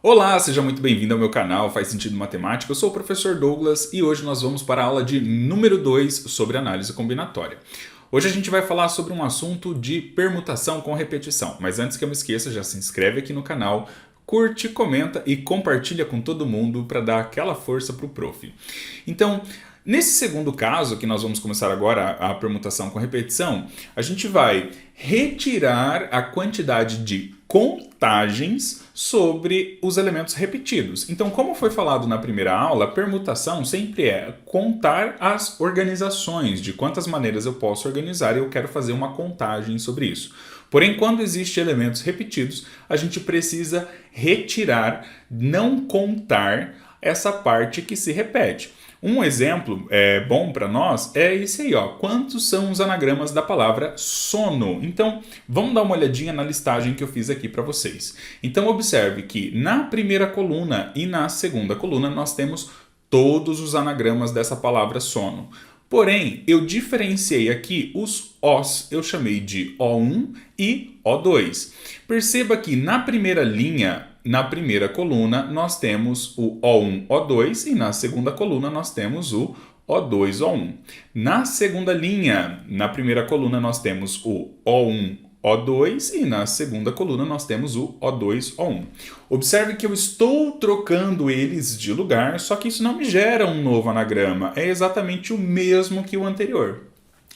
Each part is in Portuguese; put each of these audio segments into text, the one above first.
Olá, seja muito bem-vindo ao meu canal Faz Sentido Matemática. Eu sou o professor Douglas e hoje nós vamos para a aula de número 2 sobre análise combinatória. Hoje a gente vai falar sobre um assunto de permutação com repetição, mas antes que eu me esqueça, já se inscreve aqui no canal, curte, comenta e compartilha com todo mundo para dar aquela força para o prof. Então, nesse segundo caso, que nós vamos começar agora a permutação com repetição, a gente vai retirar a quantidade de contagens sobre os elementos repetidos. Então, como foi falado na primeira aula, a permutação sempre é contar as organizações, de quantas maneiras eu posso organizar e eu quero fazer uma contagem sobre isso. Porém, quando existem elementos repetidos, a gente precisa retirar, não contar essa parte que se repete. Um exemplo bom para nós é esse aí, ó. Quantos são os anagramas da palavra sono? Então, vamos dar uma olhadinha na listagem que eu fiz aqui para vocês. Então, observe que na primeira coluna e na segunda coluna nós temos todos os anagramas dessa palavra sono. Porém, eu diferenciei aqui os Os, eu chamei de O1 e O2. Perceba que na primeira linha, na primeira coluna, nós temos o O1, O2 e na segunda coluna nós temos o O2, O1. Na segunda linha, na primeira coluna nós temos o O1, O2 e na segunda coluna nós temos o O2, O1. Observe que eu estou trocando eles de lugar, só que isso não me gera um novo anagrama, é exatamente o mesmo que o anterior.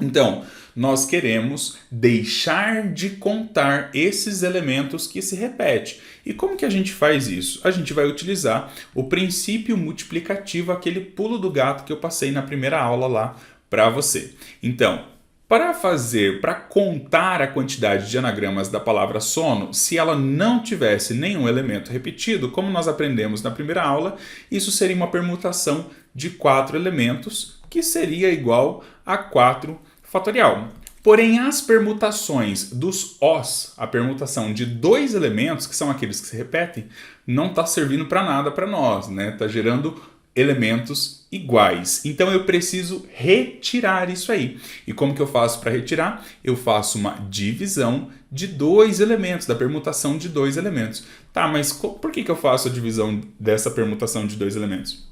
Então, nós queremos deixar de contar esses elementos que se repetem. E como que a gente faz isso? A gente vai utilizar o princípio multiplicativo, aquele pulo do gato que eu passei na primeira aula lá para você. Então, para contar a quantidade de anagramas da palavra sono, se ela não tivesse nenhum elemento repetido, como nós aprendemos na primeira aula, isso seria uma permutação de 4 elementos, que seria igual a 4 fatorial. Porém, as permutações dos Os, a permutação de 2 elementos, que são aqueles que se repetem, não está servindo para nada para nós, né? Está gerando elementos iguais. Então eu preciso retirar isso aí. E como que eu faço para retirar? Eu faço uma divisão de 2 elementos, da permutação de 2 elementos. Tá, mas por que eu faço a divisão dessa permutação de 2 elementos?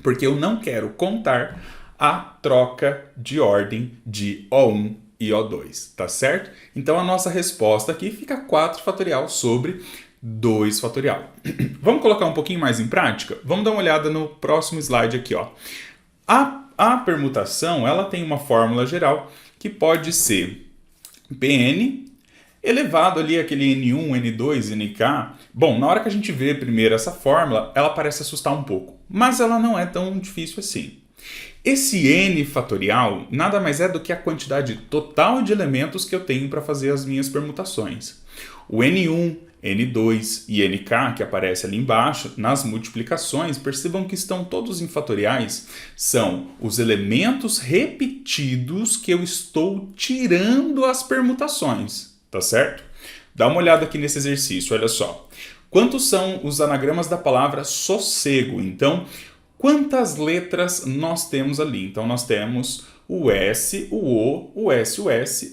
Porque eu não quero contar a troca de ordem de O1 e O2, tá certo? Então a nossa resposta aqui fica 4 fatorial sobre 2 fatorial. Vamos colocar um pouquinho mais em prática? Vamos dar uma olhada no próximo slide aqui, ó. A permutação, ela tem uma fórmula geral que pode ser Pn elevado ali aquele N1, N2, Nk. Bom, na hora que a gente vê primeiro essa fórmula, ela parece assustar um pouco, mas ela não é tão difícil assim. Esse n fatorial nada mais é do que a quantidade total de elementos que eu tenho para fazer as minhas permutações. O N1, N2 e Nk, que aparece ali embaixo, nas multiplicações, percebam que estão todos em fatoriais, são os elementos repetidos que eu estou tirando as permutações, tá certo? Dá uma olhada aqui nesse exercício, olha só. Quantos são os anagramas da palavra sossego? Então, quantas letras nós temos ali? Então, nós temos o S, o O, o S,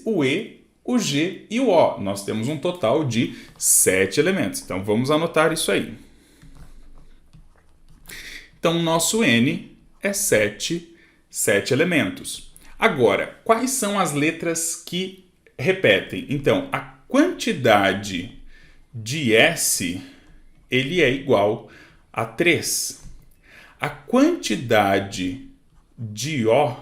o E, o G e o O. Nós temos um total de 7 elementos. Então, vamos anotar isso aí. Então, nosso N é 7 elementos. Agora, quais são as letras que repetem? Então, a quantidade de S, ele é igual a 3. A quantidade de O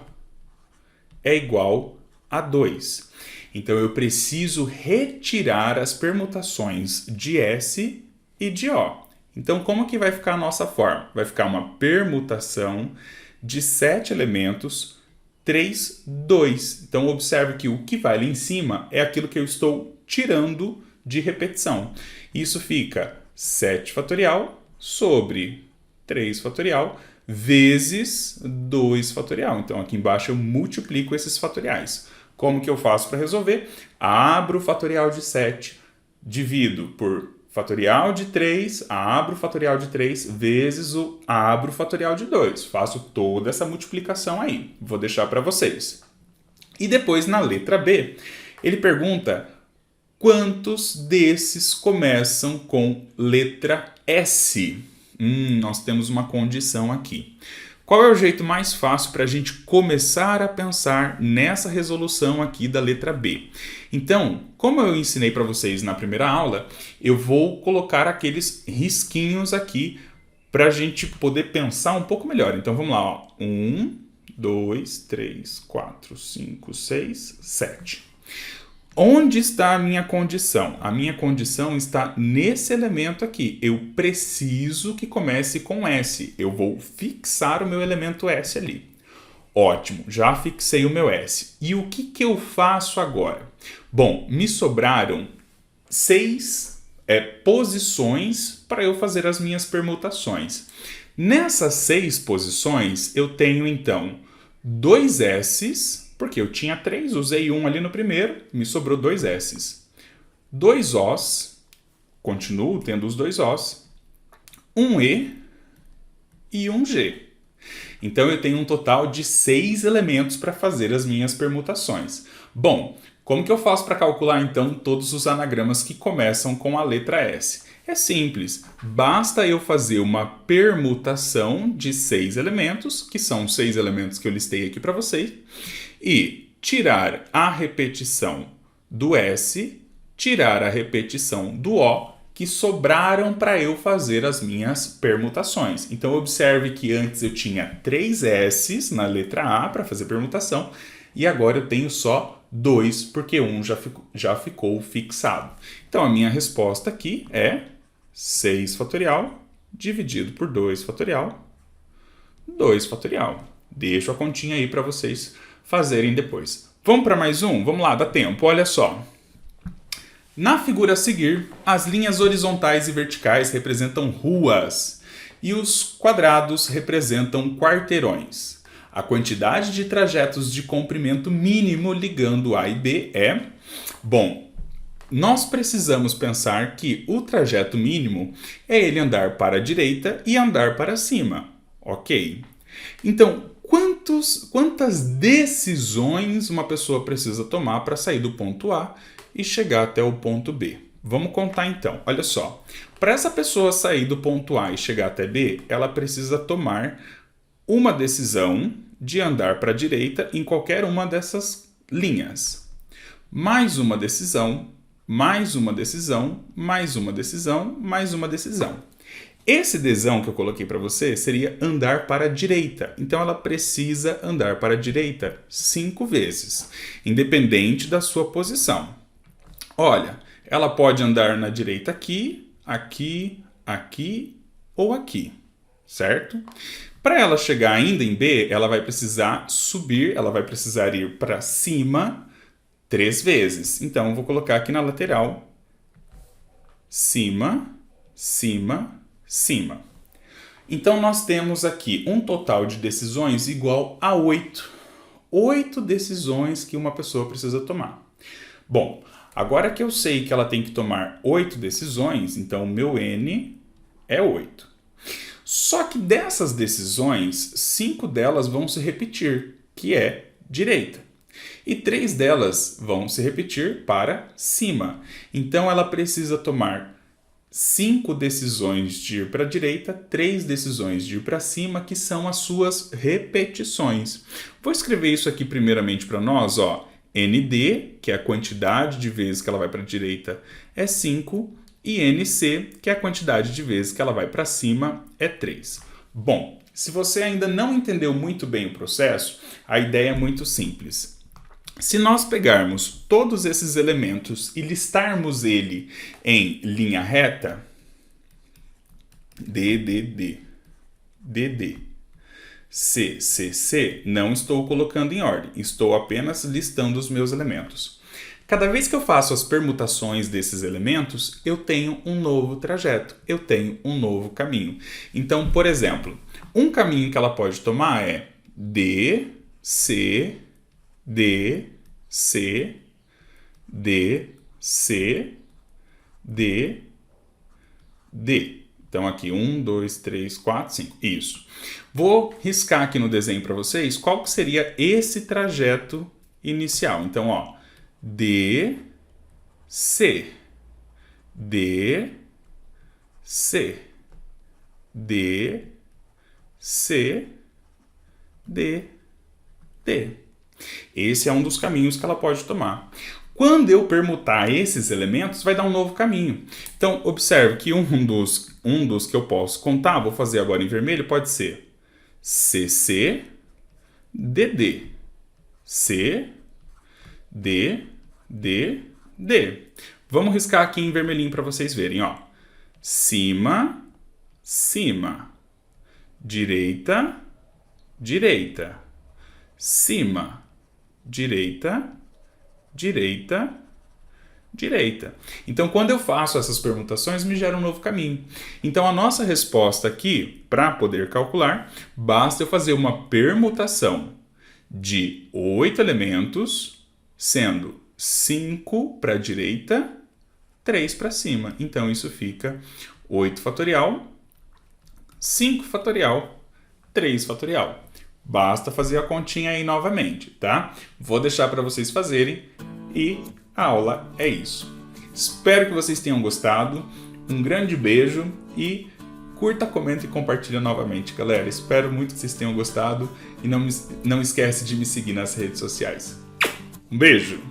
é igual a 2. Então, eu preciso retirar as permutações de S e de O. Então, como que vai ficar a nossa forma? Vai ficar uma permutação de 7 elementos, 3, 2. Então, observe que o que vai ali em cima é aquilo que eu estou tirando de repetição. Isso fica 7 fatorial sobre 3 fatorial vezes 2 fatorial. Então, aqui embaixo eu multiplico esses fatoriais. Como que eu faço para resolver? Abro o fatorial de 7, divido por fatorial de 3, abro o fatorial de 3 vezes o abro o fatorial de 2. Faço toda essa multiplicação aí. Vou deixar para vocês. E depois, na letra B, ele pergunta quantos desses começam com letra S? Nós temos uma condição aqui. Qual é o jeito mais fácil para a gente começar a pensar nessa resolução aqui da letra B? Então, como eu ensinei para vocês na primeira aula, eu vou colocar aqueles risquinhos aqui para a gente poder pensar um pouco melhor. Então, vamos lá. Ó. 1, 2, 3, 4, 5, 6, 7. Onde está a minha condição? A minha condição está nesse elemento aqui. Eu preciso que comece com S. Eu vou fixar o meu elemento S ali. Ótimo, já fixei o meu S. E o que eu faço agora? Bom, me sobraram 6 posições para eu fazer as minhas permutações. Nessas 6 posições, eu tenho então 2 S's, porque eu tinha 3, usei 1 ali no primeiro, me sobrou 2 S's. 2 O's, continuo tendo os 2 O's, 1 E e 1 G. Então eu tenho um total de 6 elementos para fazer as minhas permutações. Bom, como que eu faço para calcular então todos os anagramas que começam com a letra S? É simples, basta eu fazer uma permutação de 6 elementos, que são 6 elementos que eu listei aqui para vocês, e tirar a repetição do S, tirar a repetição do O, que sobraram para eu fazer as minhas permutações. Então observe que antes eu tinha 3 S's na letra A para fazer permutação, e agora eu tenho só 2, porque 1 já ficou fixado. Então a minha resposta aqui é 6 fatorial dividido por 2 fatorial, 2 fatorial. Deixo a continha aí para vocês fazerem depois. Vamos para mais um? Vamos lá, dá tempo. Olha só. Na figura a seguir, as linhas horizontais e verticais representam ruas e os quadrados representam quarteirões. A quantidade de trajetos de comprimento mínimo ligando A e B é... Bom, nós precisamos pensar que o trajeto mínimo é ele andar para a direita e andar para cima, ok? Então, quantas decisões uma pessoa precisa tomar para sair do ponto A e chegar até o ponto B? Vamos contar então. Olha só, para essa pessoa sair do ponto A e chegar até B, ela precisa tomar uma decisão de andar para a direita em qualquer uma dessas linhas. Mais uma decisão, mais uma decisão, mais uma decisão, mais uma decisão. Esse desão que eu coloquei para você seria andar para a direita. Então ela precisa andar para a direita 5 vezes, independente da sua posição. Olha, ela pode andar na direita aqui, aqui, aqui ou aqui, certo? Para ela chegar ainda em B, ela vai precisar subir, ela vai precisar ir para cima 3 vezes. Então eu vou colocar aqui na lateral, cima, cima, cima. Então nós temos aqui um total de decisões igual a 8. 8 decisões que uma pessoa precisa tomar. Bom, agora que eu sei que ela tem que tomar 8 decisões, então o meu N é 8. Só que dessas decisões, 5 delas vão se repetir, que é direita. E 3 delas vão se repetir para cima. Então ela precisa tomar 5 decisões de ir para a direita, 3 decisões de ir para cima, que são as suas repetições. Vou escrever isso aqui primeiramente para nós, ó. ND, que é a quantidade de vezes que ela vai para a direita, é 5, e NC, que é a quantidade de vezes que ela vai para cima, é 3. Bom, se você ainda não entendeu muito bem o processo, a ideia é muito simples. Se nós pegarmos todos esses elementos e listarmos ele em linha reta, D, D, D, D, D, C, C, C, não estou colocando em ordem, estou apenas listando os meus elementos. Cada vez que eu faço as permutações desses elementos, eu tenho um novo trajeto, eu tenho um novo caminho. Então, por exemplo, um caminho que ela pode tomar é D, C, D, C, D, C, D, D. Então aqui 1, 2, 3, 4, 5. Isso. Vou riscar aqui no desenho para vocês qual que seria esse trajeto inicial. Então, ó, D, C, D, C, D, C, D, D. Esse é um dos caminhos que ela pode tomar. Quando eu permutar esses elementos, vai dar um novo caminho. Então, observe que um dos que eu posso contar, vou fazer agora em vermelho, pode ser CC, DD. C, D, D, D. Vamos riscar aqui em vermelhinho para vocês verem, ó. Cima, cima. Direita, direita. Cima, direita, direita, direita. Então, quando eu faço essas permutações, me gera um novo caminho. Então, a nossa resposta aqui, para poder calcular, basta eu fazer uma permutação de 8 elementos, sendo 5 para a direita, 3 para cima. Então, isso fica 8 fatorial, 5 fatorial, 3 fatorial. Basta fazer a continha aí novamente, tá? Vou deixar para vocês fazerem e a aula é isso. Espero que vocês tenham gostado. Um grande beijo e curta, comenta e compartilha novamente, galera. Espero muito que vocês tenham gostado e não esquece de me seguir nas redes sociais. Um beijo!